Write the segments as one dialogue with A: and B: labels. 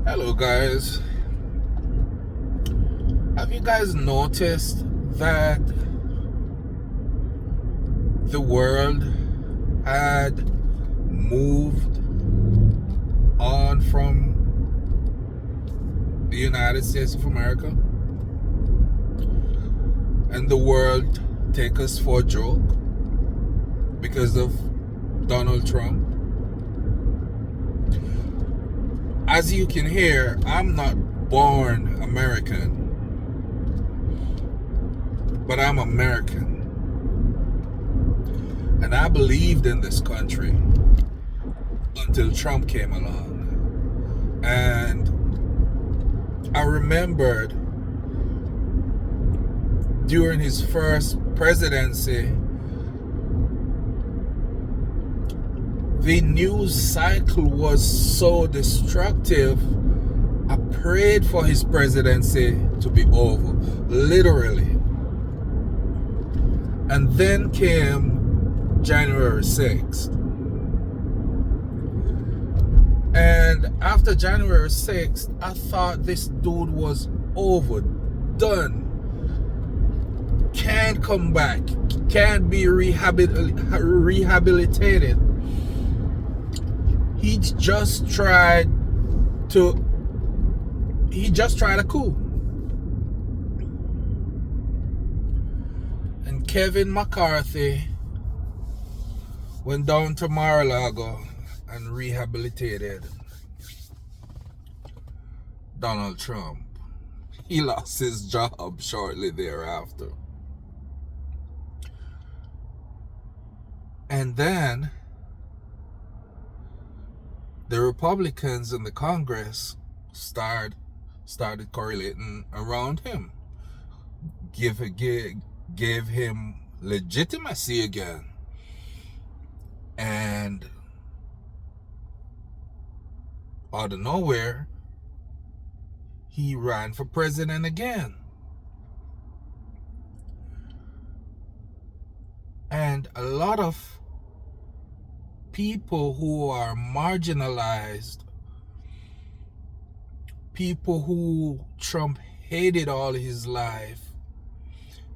A: Hello guys, have you guys noticed that the world had moved on from the United States of America and the world take us for a joke because of Donald Trump? As you can hear, I'm not born American, but I'm American. And I believed in this country until Trump came along. And I remembered during his first presidency, the news cycle was so destructive. I prayed for his presidency to be over, literally. And then came January 6th. And after January 6th, I thought this dude was over, done. Can't come back, can't be rehabilitated. He just tried a coup. And Kevin McCarthy went down to Mar-a-Lago and rehabilitated Donald Trump. He lost his job shortly thereafter. And then the Republicans in the Congress started correlating around him, gave him legitimacy again, and out of nowhere, he ran for president again. And a lot of people who are marginalized, people who Trump hated all his life,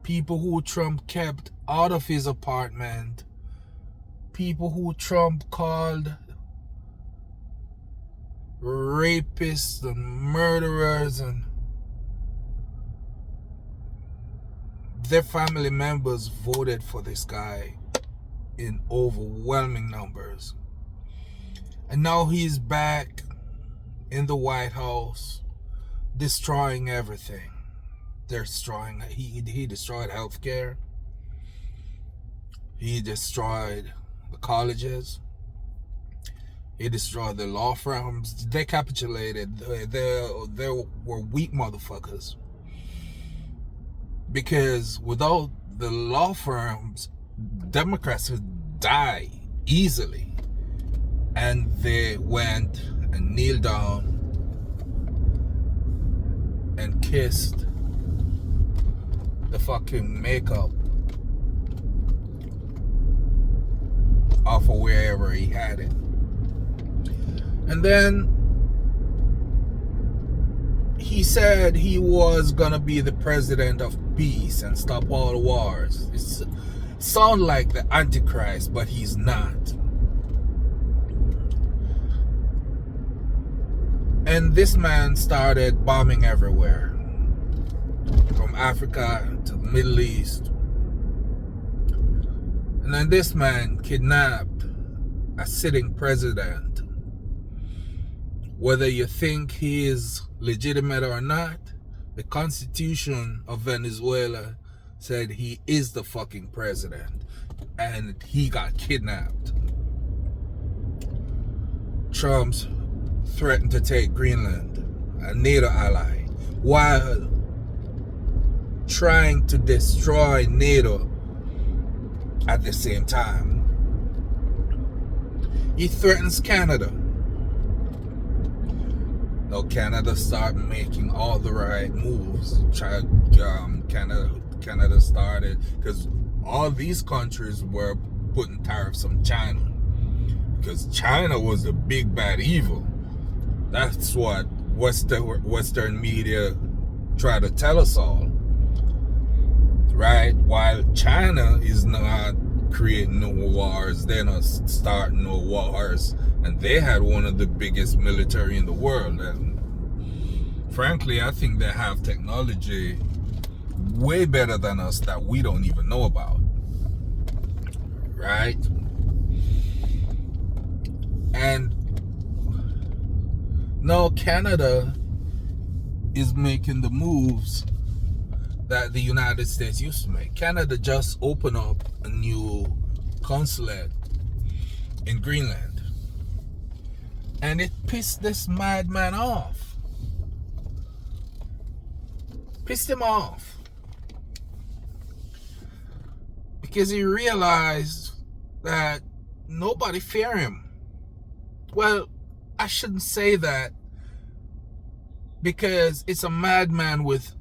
A: people who Trump kept out of his apartment, people who Trump called rapists and murderers, and their family members voted for this guy in overwhelming numbers. And now he's back in the White House, destroying everything. He destroyed healthcare. He destroyed the colleges. He destroyed the law firms. They capitulated. They were weak motherfuckers. Because without the law firms, Democrats would die easily. And they went and kneeled down and kissed the fucking makeup off of wherever he had it. And then he said he was gonna be the president of peace and stop all wars. It sounds like the Antichrist, but he's not. And this man started bombing everywhere, from Africa to the Middle East. And then this man kidnapped a sitting president. Whether you think he is legitimate or not, the Constitution of Venezuela said he is the fucking president, and he got kidnapped. Trump's threatened to take Greenland, a NATO ally, while trying to destroy NATO at the same time. He threatens Canada. Now Canada started making all the right moves. Canada started, because all these countries were putting tariffs on China, because China was the big bad evil. That's what Western media try to tell us all, right? While China is not creating no wars, they're not starting no wars, and they had one of the biggest military in the world. And frankly, I think they have technology way better than us that we don't even know about, right? And now Canada is making the moves that the United States used to make. Canada just opened up a new consulate in Greenland, and it pissed this madman off. Pissed him off because he realized that nobody fear him. Well, I shouldn't say that, because it's a madman with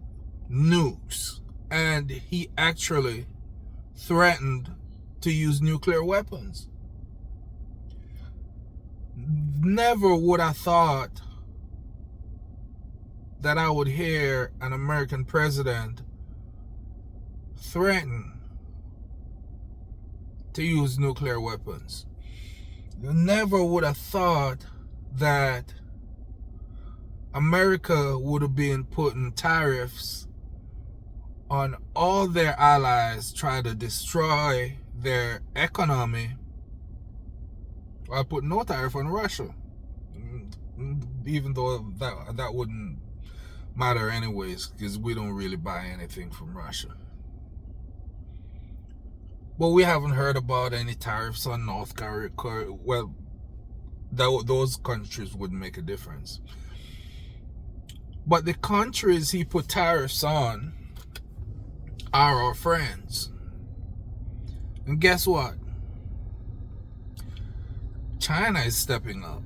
A: nukes, and he actually threatened to use nuclear weapons. Never would I thought that I would hear an American president threaten to use nuclear weapons. Never would have thought that America would have been putting tariffs on all their allies, try to destroy their economy, while put no tariff on Russia, even though that wouldn't matter anyways, because we don't really buy anything from Russia. But we haven't heard about any tariffs on North Korea. Well, those countries would make a difference. But the countries he put tariffs on are our friends. And guess what? China is stepping up.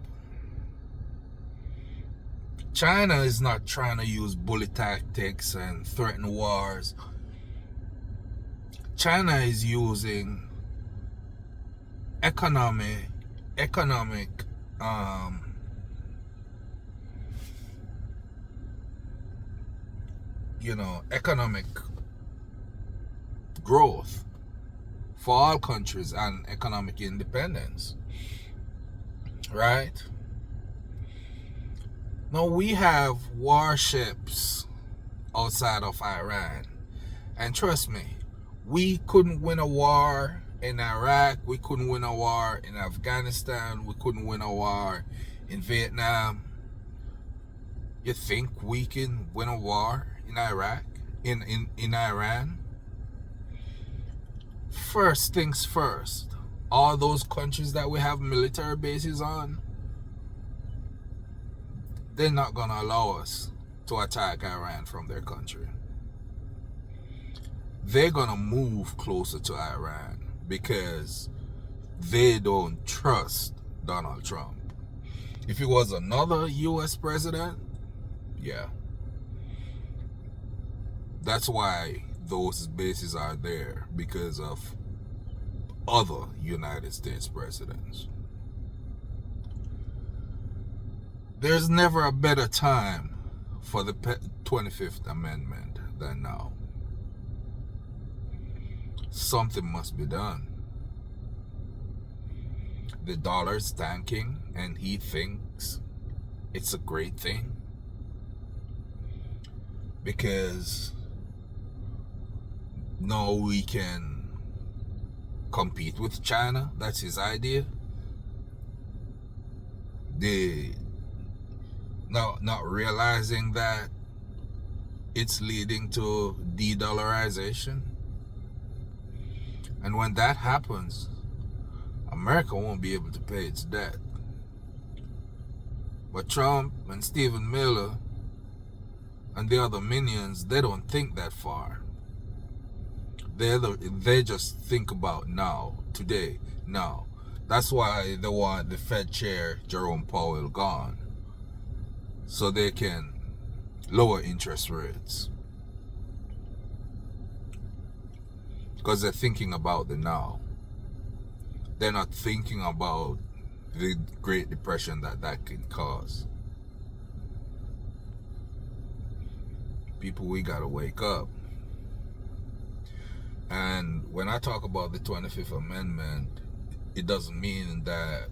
A: China is not trying to use bully tactics and threaten wars. China is using economic growth for all countries and economic independence, right? Now we have warships outside of Iran, and trust me, we couldn't win a war in Iraq, we couldn't win a war in Afghanistan, we couldn't win a war in Vietnam. You think we can win a war in Iraq, in Iran? First things first, all those countries that we have military bases on, they're not gonna allow us to attack Iran from their country. They're gonna move closer to Iran because they don't trust Donald Trump. If he was another US president, yeah. That's why those bases are there, because of other United States presidents. There's never a better time for the 25th Amendment than now. Something must be done. The dollar's tanking, and he thinks it's a great thing because now we can compete with China. That's his idea. Not realizing that it's leading to de-dollarization. And when that happens, America won't be able to pay its debt. But Trump and Stephen Miller and the other minions, they don't think that far. They just think about now, today, now. That's why they want the Fed chair, Jerome Powell, gone, so they can lower interest rates. Because they're thinking about the now. They're not thinking about the Great Depression that can cause. People, we gotta wake up. And when I talk about the 25th Amendment, it doesn't mean that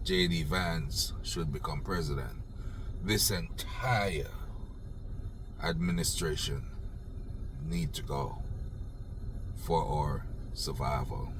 A: J.D. Vance should become president. This entire administration need to go for our survival.